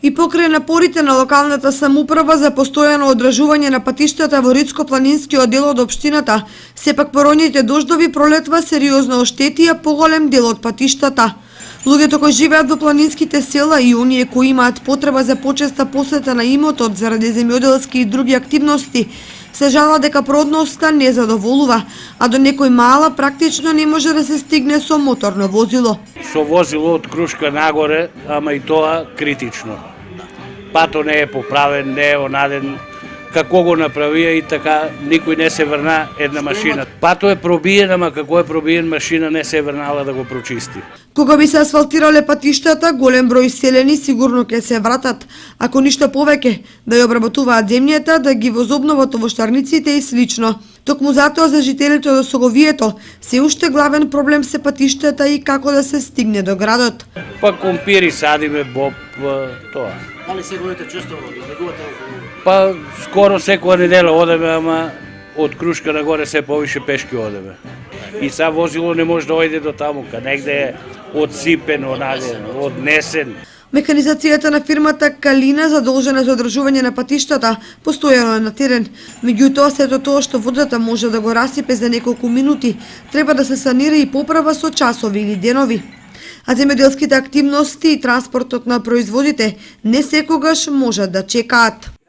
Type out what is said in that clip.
И покрај напорите на локалната самоуправа за постојано одржување на патиштата во Рицко-планинскиот дел од општината, сепак пороњите дождови пролетва сериозно оштетија поголем дел од патиштата. Луѓето кои живеат во планинските села и оние кои имаат потреба за почеста посета на имотот заради земјоделски и други активности, се жала дека продноста не задоволува, а до некој мала практично не може да се стигне со моторно возило. Со возило од Крушка нагоре, ама и тоа критично. Пато не е поправен, не е онаден, како го направија и така никој не се врна една машина. Пато е пробиен, ама како е пробиен машина не се врнала да го прочисти. Кога би се асфалтирале патиштата, голем број селени сигурно ќе се вратат, ако ништо повеќе, да ја обработуваат земјата, да ги возобноват овоштарниците и слично. Токму затоа за жителите од Осоговието се уште главен проблем се патиштата и како да се стигне до градот. Па компири садиме, боб, тоа. Дали се годите често излегувате околу? Па скоро секоја недела одеме, ама од Крушка нагоре се повише пешки одеме. И са возило не може да ојде до таму, негде е одсипен, онаден, однесен. Механизацијата на фирмата Калина, задолжена за одржување на патиштата, постојано е на терен. Меѓутоа, сето тоа што водата може да го расипе за неколку минути, треба да се санира и поправа со часови или денови. А земјоделските активности и транспортот на производите не секогаш можат да чекаат.